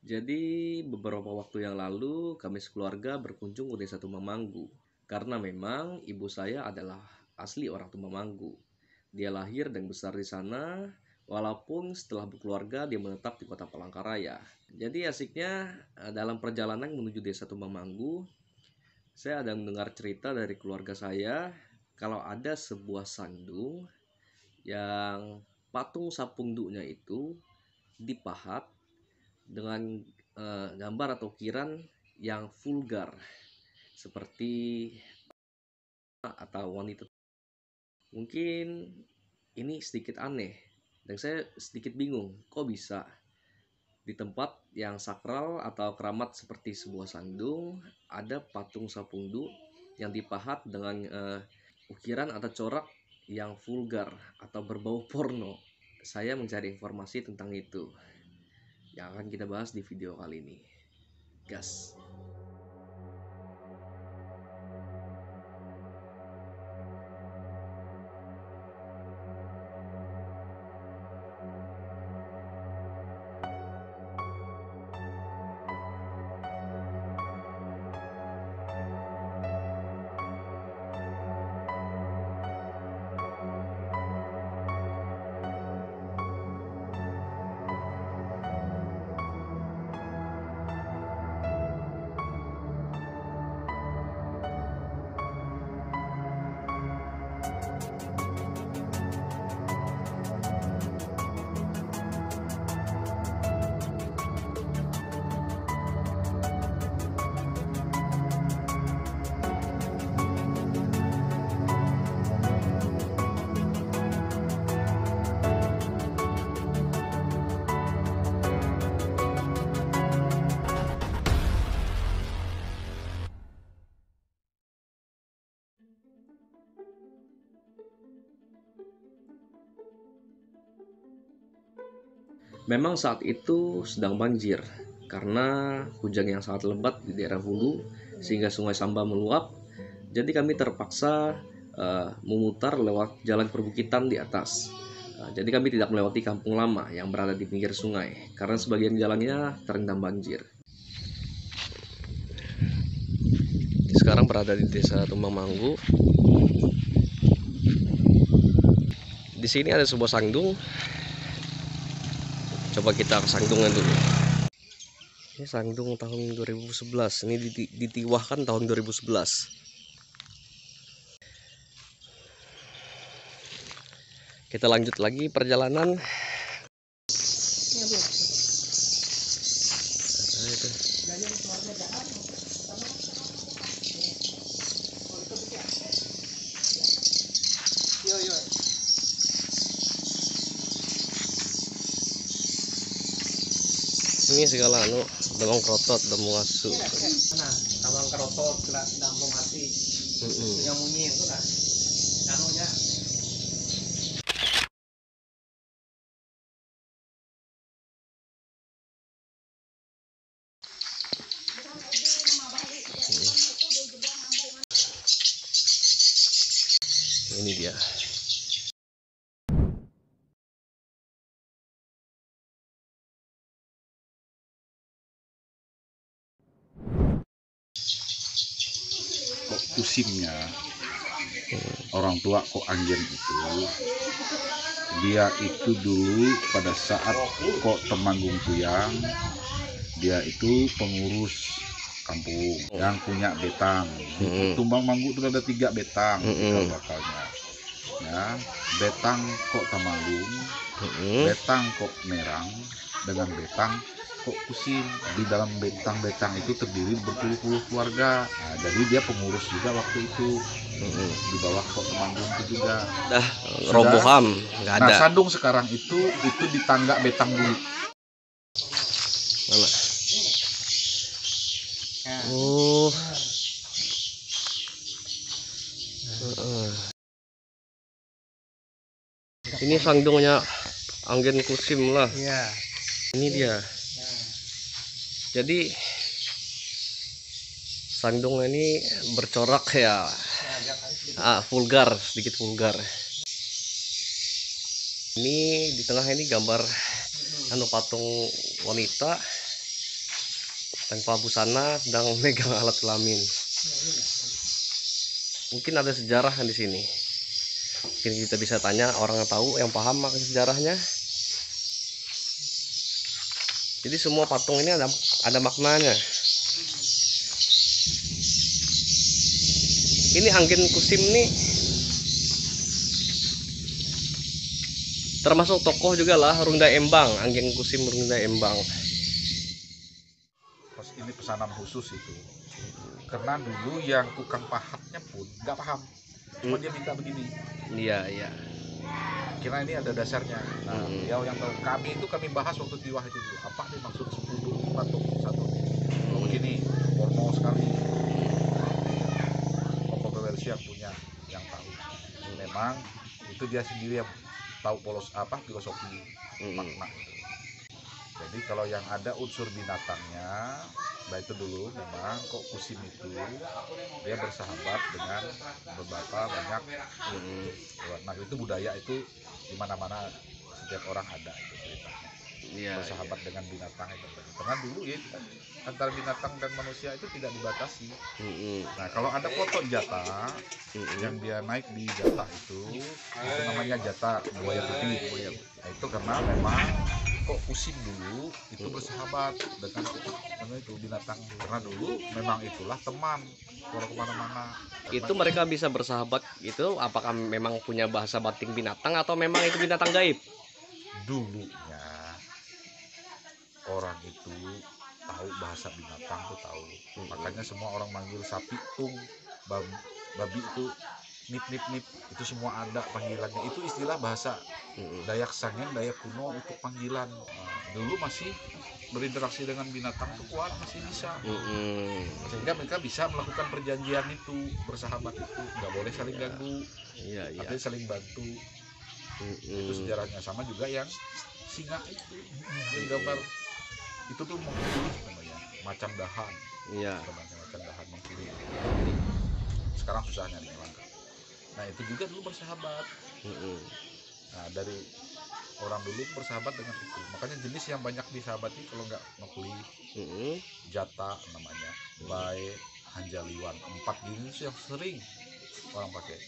Jadi beberapa waktu yang lalu kami sekeluarga berkunjung ke Desa Tumamanggu karena memang ibu saya adalah asli orang Tumamanggu. Dia lahir dan besar di sana, walaupun setelah berkeluarga dia menetap di Kota Palangkaraya. Jadi asiknya dalam perjalanan menuju Desa Tumamanggu, saya ada mendengar cerita dari keluarga saya kalau ada sebuah sandung yang patung sapunduknya itu dipahat dengan gambar atau ukiran yang vulgar seperti atau wanita. Mungkin ini sedikit aneh dan saya sedikit bingung kok bisa di tempat yang sakral atau keramat seperti sebuah sandung ada patung sapunduk yang dipahat dengan ukiran atau corak yang vulgar atau berbau porno. Saya mencari informasi tentang itu yang akan kita bahas di video kali ini. Gas. Memang saat itu sedang banjir karena hujan yang sangat lebat di daerah hulu sehingga Sungai Samba meluap. Jadi kami terpaksa memutar lewat jalan perbukitan di atas. Jadi kami tidak melewati kampung lama yang berada di pinggir sungai karena sebagian jalannya terendam banjir. Sekarang berada di Desa Tumamanggu. Di sini ada sebuah sandung. Coba kita ke sandungnya dulu. Ini sandung tahun 2011. Ini ditiwahkan tahun 2011. Kita lanjut lagi perjalanan. Ini segala damang kerotot, damang asu. Nah, damang kerotot, damang hati. Yang mungil itu lah. Anunya. Ini dia. Kok pusingnya orang tua kok Anggen itu, dia itu dulu pada saat kok Temanggung Tuyang, dia itu pengurus kampung yang punya betang. Tumbang Manggu itu ada 3 betang bakalnya. Ya, betang kok Temanggung, betang kok Merang, dengan betang kok Kusim. Di dalam betang-betang itu terdiri berpuluh-puluh keluarga. Nah, jadi dia pengurus juga waktu itu. Di bawah kok Temanggung itu juga. Roboham nggak ada. Nah, sandung sekarang itu di tangga betang dulu. Mana? Oh. Ini sandungnya Anggen Kusim lah. Iya. Ini dia. Jadi sandung ini bercorak ya, vulgar, sedikit vulgar. Ini di tengah ini gambar patung wanita tanpa busana sedang megang alat kelamin. Mungkin ada sejarah di sini. Mungkin kita bisa tanya orang yang tahu, yang paham makna sejarahnya. Jadi semua patung ini ada maknanya. Ini Anggen Kusim nih termasuk tokoh juga lah, Rungda Embang, Anggen Kusim Rungda Embang. Ini pesanan khusus itu. Karena dulu yang tukang pahatnya pun nggak paham. Cuma dia minta begini. Iya, iya. Kira ini ada dasarnya. Nah, yang tahu kami bahas waktu di Wah itu dulu. Apa nih maksud 10 batuk satu? Oh, begini, porno sekali. Kontroversi yang punya, yang tahu. Memang itu dia sendiri yang tahu filosofi makna itu. Jadi kalau yang ada unsur binatangnya, nah itu dulu memang kok Kusim itu dia bersahabat dengan beberapa banyak. Nah itu budaya itu di mana-mana setiap orang ada itu ceritanya. Bersahabat dengan binatang itu. Karena dulu ya antara binatang dan manusia itu tidak dibatasi. Nah kalau ada foto jata yang dia naik di jata itu namanya jata buaya putih. Nah, itu karena memang kok Kusim dulu itu bersahabat dengan itu binatang. Karena dulu memang itulah teman kalau kemana-mana. Itu mereka bisa bersahabat itu apakah memang punya bahasa batin binatang atau memang itu binatang gaib? Dulunya orang itu tahu bahasa binatang tuh tahu. Makanya semua orang manggil sapi tung, babi itu nip nip nip, itu semua ada panggilannya. Itu istilah bahasa Dayak Sangen, Dayak kuno untuk panggilan. Nah, dulu masih berinteraksi dengan binatang tuh kuat, masih bisa. Sehingga mereka bisa melakukan perjanjian itu, bersahabat itu, nggak boleh saling ganggu, tapi saling bantu. Itu sejarahnya. Sama juga yang singa itu, yang gambar itu tuh mengkulis namanya, macam dahan. Macam dahan mengkulis. Sekarang susah nyari langka. Nah itu juga dulu bersahabat. Nah dari orang dulu bersahabat dengan itu. Makanya jenis yang banyak disahabati kalau nggak mengkulis, jata namanya, bae, hanjaliwan. 4 jenis yang sering orang pakai.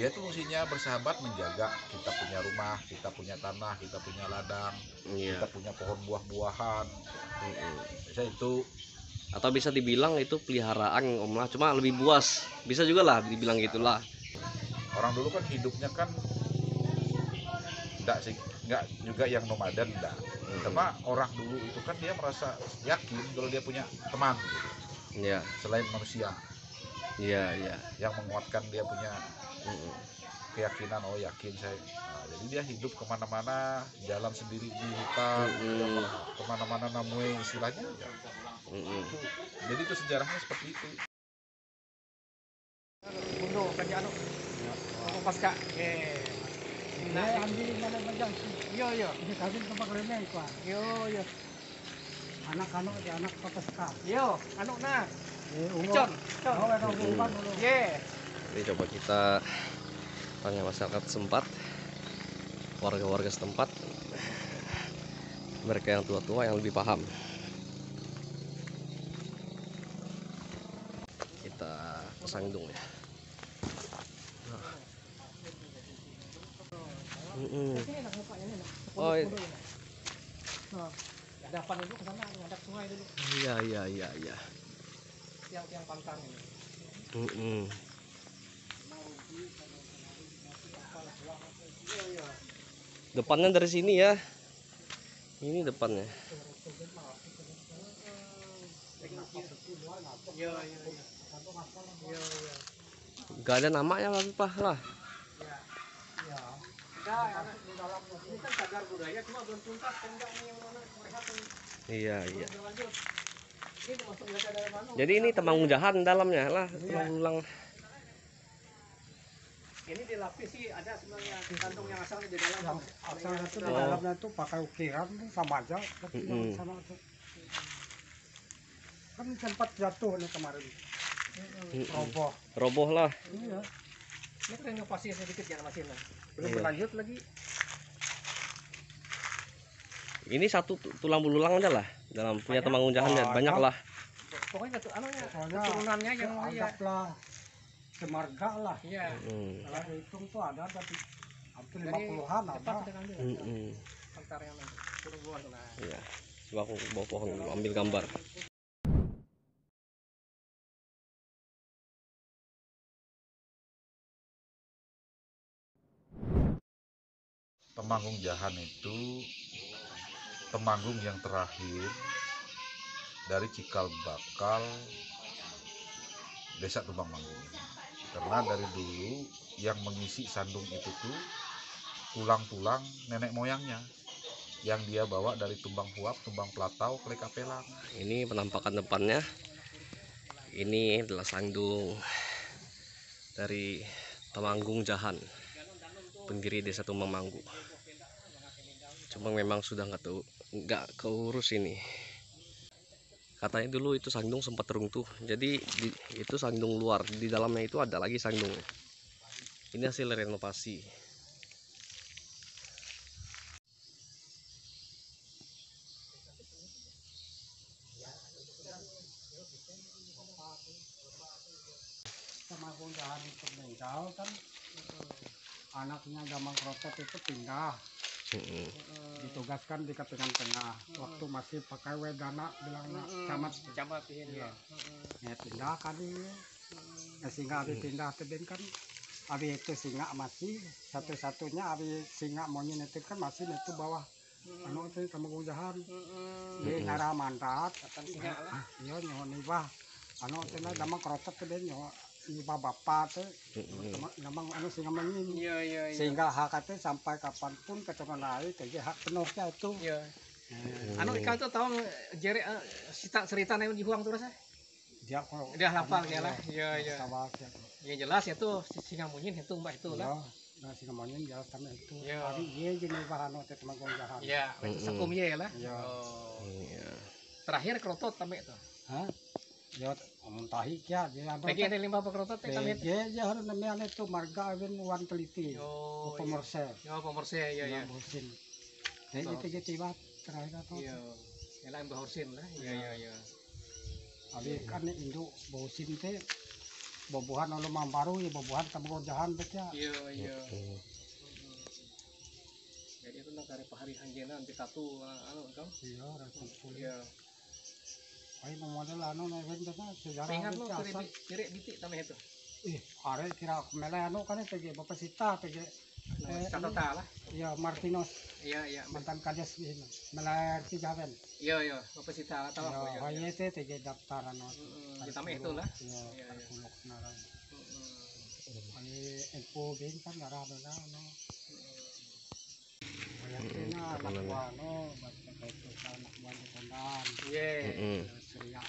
Dia tuh fungsinya bersahabat, menjaga kita punya rumah, kita punya tanah, kita punya ladang, kita punya pohon buah-buahan. Bisa itu. Atau bisa dibilang itu peliharaan Om lah, cuma lebih buas. Bisa juga lah dibilang gitulah. Orang dulu kan hidupnya kan enggak juga yang nomaden enggak. Cuma orang dulu itu kan dia merasa yakin kalau dia punya teman gitu. Selain manusia. Yang menguatkan dia punya keyakinan, oh yakin saya. Nah, jadi dia hidup kemana-mana, jalan sendiri di hutan, kemana-mana namanya istilahnya. Jadi itu sejarahnya seperti itu. Mundo kerja pasca nah ambil mana bajang ini kawin tempat remeh kuah anak-anak di anak pasca anak na Jadi coba kita tanya masyarakat setempat, warga-warga setempat, mereka yang tua-tua yang lebih paham. Kita pasang hidung ya. Oh ada apa dulu ke sana, ada sungai dulu. Iya. Yang pantang ini. Depannya dari sini ya. Ini depannya. Gak ada namanya lagi Pak lah. Iya. Jadi ini Temanggung Jahan dalamnya lah, Temanggung. Ini dilapis sih ada sebenarnya kantong yang asalnya di dalam. Asalnya itu di dalamnya tuh pakai ukiran sama aja, sama tuh. Kan sempat jatuh nih kemarin. Roboh lah. Iya. Ini kan ngepasir sedikit ya mesinnya. Belum berlanjut lagi. Ini satu tulang belulang aja lah dalam punya Temanggung Jahan ya, banyak lah. Pokoknya anunya, Soalnya keturunannya yang anggaplah semarga lah. Iya. Kalau hitung tuh ada tapi hampir 50-an ada. Antar yang turun luar lah. Iya. Coba aku bawa pohon dulu, ambil gambar. Temanggung Jahan itu Temanggung yang terakhir dari cikal bakal desa Tumbang Manggung. Karena dari dulu yang mengisi sandung itu tuh tulang-tulang nenek moyangnya yang dia bawa dari Tumbang Huap, Tumbang Pelatau, Klekapelang. Ini penampakan depannya. Ini adalah sandung dari Temanggung Jahan, pendiri desa Tumbang Manggu. Cuma memang sudah nggak keurus ini. Katanya dulu itu sandung sempat runtuh, jadi itu sandung luar, di dalamnya itu ada lagi sandung. Ini hasil renovasi. Temanggung Jahan itu meninggal kan, anaknya Damang Krotet itu pindah, ditugaskan di Kepingan Tengah. Waktu masih pakai wedana bilang camat ini. Ya pindah kali, sehingga abi pindah ke Ben kan, abi itu singa masih satu-satunya abi singa monyet itu kan masih itu bawah. Anu itu Temanggung Jahan, di ngara mandat, iya nyohon ibah, anu itu Damang Krotet ke Ben nyoh. Iba bapak teh, memang anu singa monyet. Sehingga hak itu sampai kapanpun keturunan lain, jadi hak penuhnya itu. Anu kau tuh tahu jere cerita yang dibuang terus Dia kok udah hafal ya lah. Iya. Sawak ya. Ya jelas ya tuh singa monyet itu mbak itu lah. Nah singa monyet jelas sama itu. Iya. Tapi dia jenis bahan teh Temanggung Jahan. Iya, itu sakum ya lah. Iya. Terakhir kerotot tambe itu. Hah? Dia tahi kia dia anu. Lagi ada limbah kerotot teh tambe. Dia harus namanya itu marga awen wan teliti. Oh. Pemorse. Ya pemorse ya. Bosin. Jadi itu tiba terakhir atau. Iya. Ya lah mbah Horsin lah. Iya. Abi kan induk bosin teh bobohan anu Mambaru ya bobohan Temanggung Jahan teh ya. Iya. Jadi itu nak dari pahari hanjena anti tatu anu kau. Iya, rasa Iya. Ay model anu neven teh sejarah. Pengat lo kiri bitik tambe itu. Are kira mele anu kan teh Bapak Sita teh Catata lah. ya Martinos Iya. mantan kades di meler ti jawen. Iya. Bapak Sita tahu Ya apa ya. haye teh daftar anu. Kita mah itulah. Ya kuluk narang. Ani info bin kan ngarah beuna anu. Bayangkeuna anak buah anu baca itu anak buah di kondan. Iya. Surya.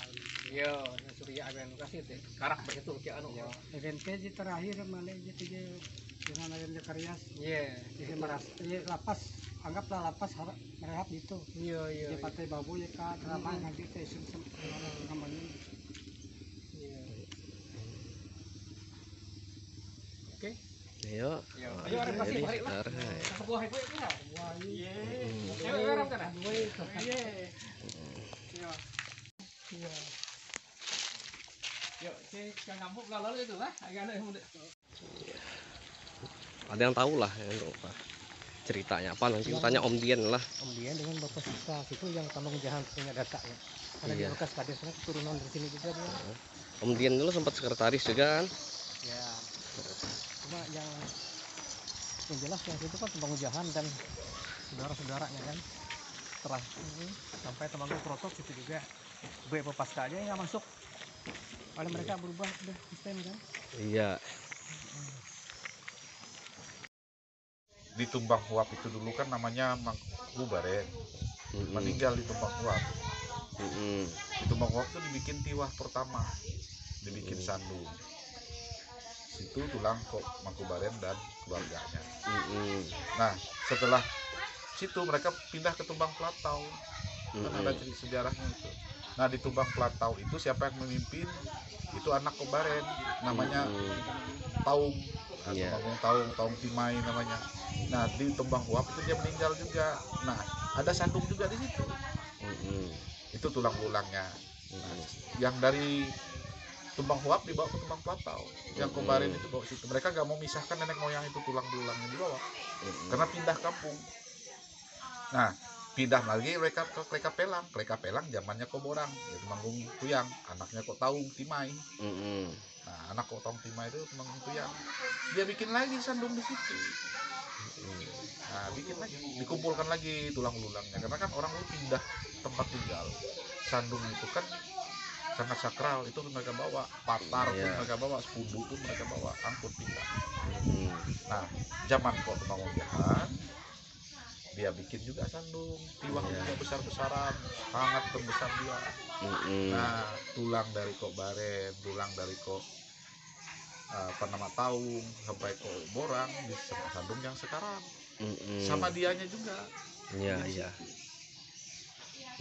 Iya, Surya aben kasih teh. Karak begitu ke anu. Ya event di terakhir mana jadi dengan ada karya. Iya. Jadi meras lapas anggaplah lapas merehab gitu. Iya. Di Pantai Babu ya Kak, ramai nanti teh namanya. Iya. Oke. Ayo. Ayo ada pasti Jadi, balik lah. sekarang, ya. Sebuah itu ya. Wah, iya. Ayo garam kan? Iya. Yuk, cek ngambuk lalu itu lah. Agak ada yang muda. Ada yang tahu lah ceritanya apa, nanti tanya Om Dian lah. Om Dian dengan Bapak Sita itu yang Temanggung Jahan punya data ya. Ada di bekas kadesnya keturunan dari sini juga dia. Om Dian dulu sempat sekretaris juga kan. Ya. Cuma yang jelas yang itu kan Temanggung Jahan dan saudara-saudaranya kan. Setelah ini sampai Temanggung Krotok itu juga B Pasca aja yang masuk. Oleh mereka berubah udah sistem kan. Iya. Di Tumbang Huap itu dulu kan namanya Mangku Baren. Meninggal di Tumbang Huap. Di Tumbang Huap itu dibikin tiwah pertama, dibikin sandung. Situ tulang kok Mangku Baren dan keluarganya. Nah setelah situ mereka pindah ke Tumbang Pelatau. Kan ada cerita sejarahnya itu. Nah di Tumbang Pelatau itu siapa yang memimpin? Itu anak Kobaren, namanya Taung. Taung Timai namanya. Nah di Tumbang Huap itu dia meninggal juga. Nah ada sandung juga di situ. Itu tulang belulangnya. Nah, yang dari Tumbang Huap dibawa ke Tumbang Platau, yang kemarin itu bawa situ. Mereka gak mau misahkan nenek moyang itu tulang belulangnya dibawa, karena pindah kampung. Nah, pindah lagi mereka ke Kleka Pelang. Kleka Pelang zamannya Koborang, ya Temanggung Tuyang, anaknya Kok Taung Timai. Nah, anak Kok Taung Timai itu Temanggung Tuyang. Dia bikin lagi sandung di situ. Nah, bikin lagi, dikumpulkan lagi tulang belulangnya, karena kan orang lu pindah tempat tinggal. Sandung itu kan sangat sakral, itu mereka bawa, patar pun mereka bawa, sepudu pun mereka bawa, angkut pindah. Nah, zaman Kok Temanggung Jahan, dia bikin juga sandung, tiwak juga besar-besaran, sangat terbesar dia. Nah, tulang dari Kok Baren, tulang dari Kok Taung sampai Kok Borang di sandung yang sekarang, sama dianya juga.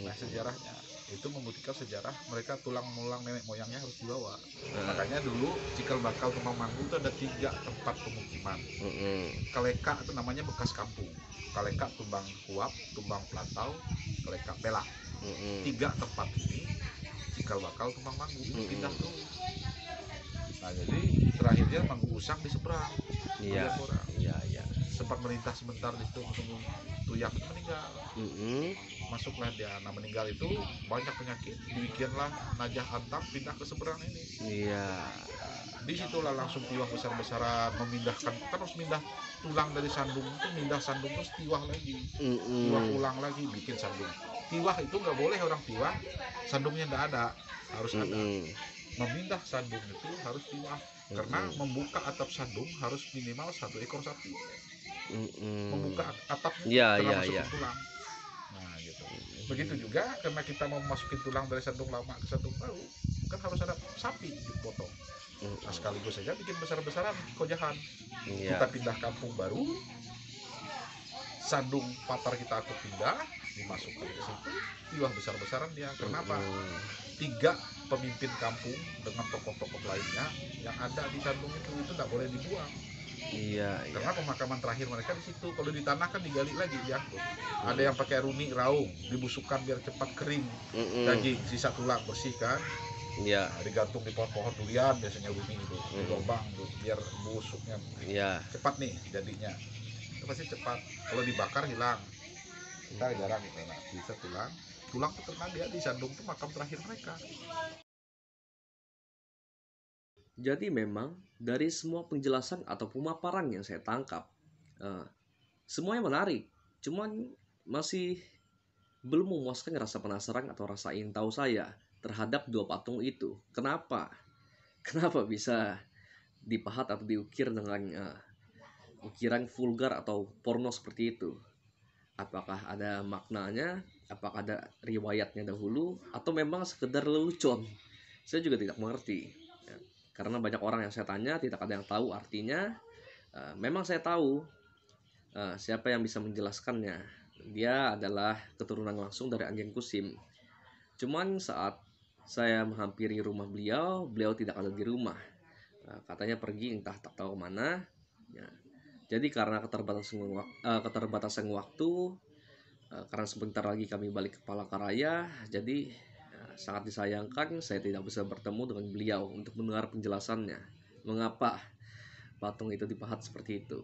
Nah, sejarahnya itu membuktikan sejarah mereka tulang mulang nenek moyangnya harus dibawa. Makanya dulu Cikal Bakal Tumbang Manggu itu ada 3 tempat pemukiman. Kaleka itu namanya bekas kampung. Kaleka, Tumbang Huap, Tumbang Platau, Kaleka Pelang. 3 tempat ini Cikal Bakal Tumbang Manggu itu pindah tuh. Nah, jadi terakhirnya Manggu Usang di seberang. Sempat merintah sebentar di situ, menunggu Tuyang itu meninggal. Masuklah dia. Nah, meninggal itu banyak penyakit, dibikinlah Najah Antam pindah ke seberang ini. Di situlah langsung tiwah besar-besaran, memindahkan, kan harus pindah tulang dari sandung itu, pindah sandung terus tiwah lagi, tiwah ulang lagi, bikin sandung. Tiwah itu nggak boleh orang tiwah sandungnya nggak ada, harus ada. Memindah sandung itu harus tiwah, karena membuka atap sandung harus minimal 1 ekor sapi. Membuka atapnya karena masukin tulang. Nah, gitu. Begitu juga karena kita mau masukin tulang dari sandung lama ke sandung baru, kan harus ada sapi dipotong. Nah, sekaligus saja bikin besar-besaran Kojahan. Kita pindah kampung baru, sandung patar kita aku pindah, dimasukkan ke situ, tiwah besar-besaran dia. Kenapa? 3 pemimpin kampung dengan tokoh-tokoh lainnya yang ada di sandung itu tidak boleh dibuang. Karena pemakaman terakhir mereka di situ. Kalau di tanah kan digali lagi, diangkut. Ada yang pakai runi raung, dibusukkan biar cepat kering daging, sisa tulang bersih kan. Nah, digantung di pohon-pohon durian biasanya runi itu, di lubang tuh, biar busuknya cepat nih jadinya. Itu pasti cepat. Kalau dibakar hilang. Kita jarang itu. Nah, bisa tulang tuh karena dia di sandung tuh makam terakhir mereka. Jadi memang dari semua penjelasan atau pemaparan yang saya tangkap, semuanya menarik. Cuman masih belum memuaskan rasa penasaran atau rasa ingin tahu saya terhadap 2 patung itu. Kenapa? Kenapa bisa dipahat atau diukir dengan ukiran vulgar atau porno seperti itu? Apakah ada maknanya? Apakah ada riwayatnya dahulu? Atau memang sekedar lelucon? Saya juga tidak mengerti. Karena banyak orang yang saya tanya tidak ada yang tahu artinya. Memang saya tahu siapa yang bisa menjelaskannya. Dia adalah keturunan langsung dari Anggen Kusim. Cuman saat saya menghampiri rumah beliau tidak ada di rumah. Katanya pergi entah tak tahu kemana. Jadi karena keterbatasan waktu, karena sebentar lagi kami balik ke Palangkaraya, jadi sangat disayangkan saya tidak bisa bertemu dengan beliau untuk mendengar penjelasannya mengapa patung itu dipahat seperti itu.